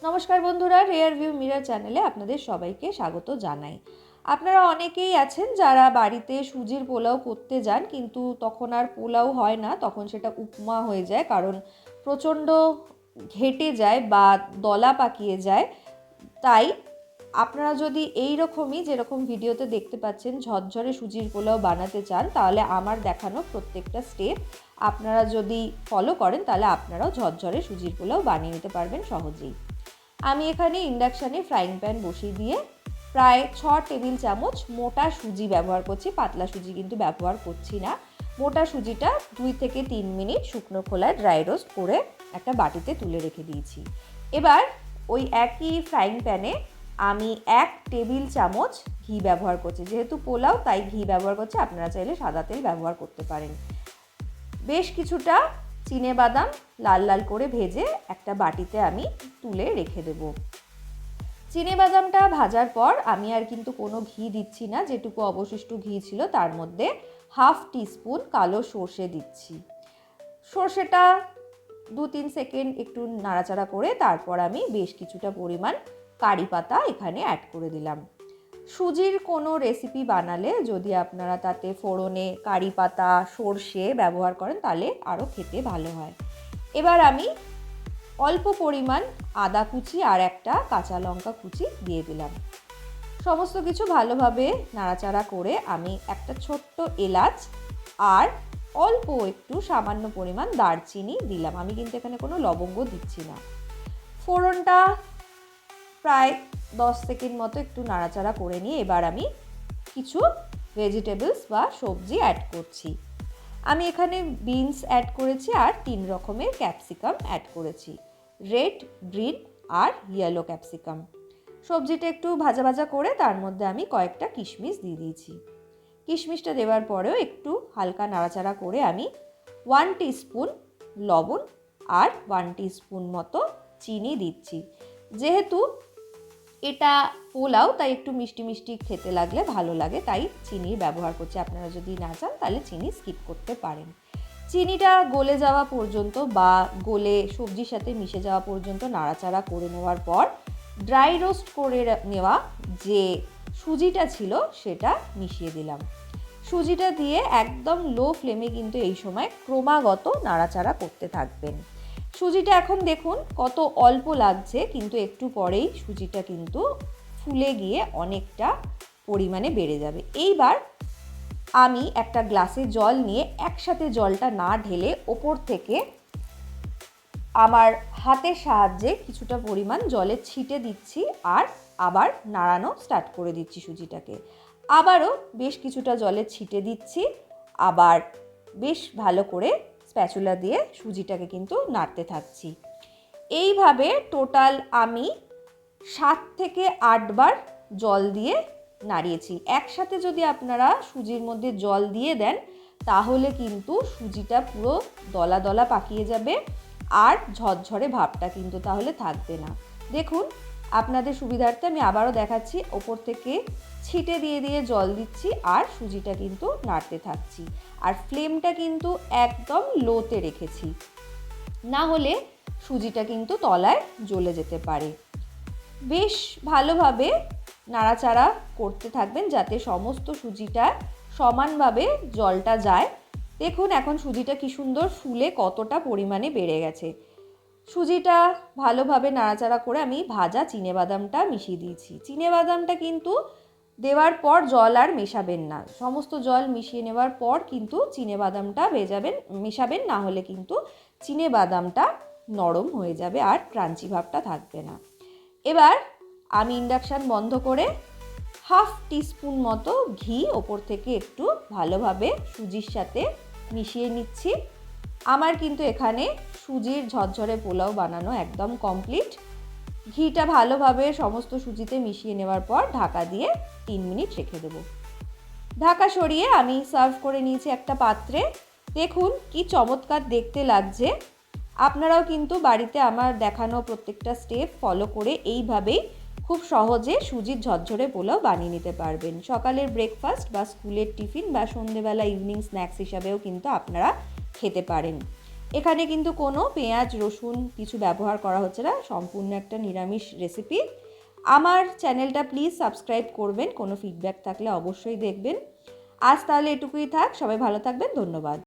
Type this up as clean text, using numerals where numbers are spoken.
নমস্কার বন্ধুরা, rare view mirror চ্যানেলে আপনাদের সবাইকে স্বাগত জানাই। আপনারা অনেকেই আছেন যারা বাড়িতে সুজির পোলাও করতে যান, কিন্তু তখন আর পোলাও হয় না, তখন সেটা উপমা হয়ে যায়, কারণ প্রচণ্ড ঘেটে যায় বা দলা পাকিয়ে যায়। তাই আপনারা যদি এই রকমই যেরকম ভিডিওতে দেখতে পাচ্ছেন ঝরঝরে সুজির পোলাও বানাতে চান, তাহলে আমার দেখানো প্রত্যেকটা স্টেপ আপনারা যদি ফলো করেন, তাহলে আপনারাও ঝরঝরে সুজির পোলাও বানিয়ে নিতে পারবেন সহজেই। আমি এখানে ইন্ডাকশানে ফ্রাইং প্যান বসিয়ে দিয়ে প্রায় 6 টেবিল চামচ মোটা সুজি ব্যবহার করছি, পাতলা সুজি কিন্তু ব্যবহার করছি না। মোটা সুজিটা 2 থেকে 3 মিনিট শুকনো খোলায় ড্রাই রোস্ট করে একটা বাটিতে তুলে রেখে দিয়েছি। এবার ওই একই ফ্রাইং প্যানে আমি 1 টেবিল চামচ ঘি ব্যবহার করছি। যেহেতু পোলাও তাই ঘি ব্যবহার করছি, আপনারা চাইলে সাদা তেল ব্যবহার করতে পারেন। বেশ কিছুটা চিনেবাদাম লাল লাল করে ভেজে একটা বাটিতে আমি তুলে রেখে দেব। চিনেবাদামটা ভাজার পর আমি আর কিন্তু কোনো ঘি দিচ্ছি না, যেটুকু অবশিষ্ট ঘি ছিল তার মধ্যে হাফ টিস্পুন কালো সর্ষে দিচ্ছি। সর্ষেটা 2-3 সেকেন্ড একটু নাড়াচাড়া করে তারপর আমি বেশ কিছুটা পরিমাণ কারি পাতা এখানে অ্যাড করে দিলাম। সুজির কোনো রেসিপি বানালে যদি আপনারা তাতে ফোড়নে কারি পাতা সর্ষে ব্যবহার করেন, তাহলে আরও খেতে ভালো হয়। এবার আমি অল্প পরিমাণ আদা কুচি আর একটা কাঁচা লঙ্কা কুচি দিয়ে দিলাম। সমস্ত কিছু ভালোভাবে নাড়াচাড়া করে আমি একটা ছোট্ট এলাচ আর অল্প একটু সামান্য পরিমাণ দারচিনি দিলাম। আমি কিন্তু এখানে কোনো লবঙ্গ দিচ্ছি না। ফোড়নটা প্রায় 10 সেকেন্ড মতো একটু নাড়াচাড়া করে নিয়ে এবার আমি কিছু ভেজিটেবলস বা সবজি অ্যাড করছি। আমি এখানে বিনস অ্যাড করেছি আর 3 রকমের ক্যাপসিকাম অ্যাড করেছি, রেড, গ্রিন আর ইয়েলো ক্যাপসিকাম। সবজিটা একটু ভাজা ভাজা করে তার মধ্যে আমি কয়েকটা কিশমিশ দিয়ে দিয়েছি। কিশমিশটা দেওয়ার পরেও একটু হালকা নাড়াচাড়া করে আমি 1 টিস্পুন লবণ আর 1 টিস্পুন মতো চিনি দিচ্ছি। যেহেতু এটা পোলাও তাই একটু মিষ্টি মিষ্টি খেতে লাগলে ভালো লাগে, তাই চিনির ব্যবহার করছি। আপনারা যদি না চান তাহলে চিনি স্কিপ করতে পারেন। চিনিটা গলে যাওয়া পর্যন্ত বা গলে সবজির সাথে মিশে যাওয়া পর্যন্ত নাড়াচাড়া করে নেওয়ার পর ড্রাই রোস্ট করে নেওয়া যে সুজিটা ছিল সেটা মিশিয়ে দিলাম। সুজিটা দিয়ে একদম লো ফ্লেমে কিন্তু এই সময় ক্রমাগত নাড়াচাড়া করতে থাকবেন। সুজিটা এখন দেখুন কত অল্প লাগছে, কিন্তু একটু পরেই সুজিটা কিন্তু ফুলে গিয়ে অনেকটা পরিমাণে বেড়ে যাবে। এইবার আমি একটা গ্লাসে জল নিয়ে একসাথে জলটা না ঢেলে ওপর থেকে আমার হাতের সাহায্যে কিছুটা পরিমাণ জলে ছিটে দিচ্ছি আর আবার নাড়ানো স্টার্ট করে দিচ্ছি সুজিটাকে। আবারও বেশ কিছুটা জলে ছিটে দিচ্ছি, আবার বেশ ভালো করে স্প্যাচুলা দিয়ে সুজিটাকে কিন্তু নাড়তে থাকছি। এইভাবে টোটাল আমি 7 থেকে 8 বার জল দিয়ে নাড়িয়েছি। একসাথে যদি আপনারা সুজির মধ্যে জল দিয়ে দেন, তাহলে কিন্তু সুজিটা পুরো দলা দলা পাকিয়ে যাবে আর ঝরঝরে ভাবটা কিন্তু তাহলে থাকবে না। দেখুন, আপনাদের সুবিধার্থে আমি আবারও দেখাচ্ছি, ওপর থেকে ছিটে দিয়ে দিয়ে জল দিচ্ছি আর সুজিটা কিন্তু নাড়তে থাকছি। আর ফ্লেমটা কিন্তু একদম লোতে রেখেছি, না হলে সুজিটা কিন্তু তলায় জ্বলে যেতে পারে। বেশ ভালোভাবে নাড়াচাড়া করতে থাকবেন যাতে সমস্ত সুজিটা সমানভাবে জলটা যায়। দেখুন এখন সুজিটা কি সুন্দর ফুলে কতটা পরিমাণে বেড়ে গেছে। সুজিটা ভালোভাবে নাড়াচাড়া করে আমি ভাজা চিনেবাদামটা মিশিয়ে দিয়েছি। চিনেবাদামটা কিন্তু দেওয়ার পর জল আর মেশাবেন না, সমস্ত জল মিশিয়ে নেওয়ার পর কিন্তু চিনেবাদামটা মেশাবেন, না হলে কিন্তু চিনেবাদামটা নরম হয়ে যাবে আর ক্রাঞ্চি ভাবটা থাকবে না। এবার আমি ইন্ডাকশান বন্ধ করে হাফ টিস্পুন মতো ঘি ওপর থেকে একটু ভালোভাবে সুজির সাথে মিশিয়ে নিচ্ছি। আমার কিন্তু এখানে সুজির ঝরঝরে পোলাও বানানো একদম কমপ্লিট। ঘিটা ভালোভাবে সমস্ত সুজিতে মিশিয়ে নেওয়ার পর ঢাকা দিয়ে 3 মিনিট রেখে দেব। ঢাকা সরিয়ে আমি সার্ভ করে নিয়েছি একটা পাত্রে। দেখুন কি চমৎকার দেখতে লাগছে। আপনারাও কিন্তু বাড়িতে আমার দেখানো প্রত্যেকটা স্টেপ ফলো করে এইভাবেই খুব সহজে সুজির ঝরঝরে পোলাও বানিয়ে নিতে পারবেন। সকালের ব্রেকফাস্ট বা স্কুলের টিফিন বা সন্ধেবেলা ইভিনিং স্ন্যাক্স হিসাবেও কিন্তু আপনারা খেতে পারেন। এখানে কিন্তু কোনো পেঁয়াজ রসুন কিছু ব্যবহার করা হচ্ছে না, সম্পূর্ণ একটা নিরামিষ রেসিপি। আমার চ্যানেলটা প্লিজ সাবস্ক্রাইব করবেন, কোনো ফিডব্যাক থাকলে অবশ্যই দেখবেন। আজ তাহলে এটুকুই থাক, সবাই ভালো থাকবেন, ধন্যবাদ।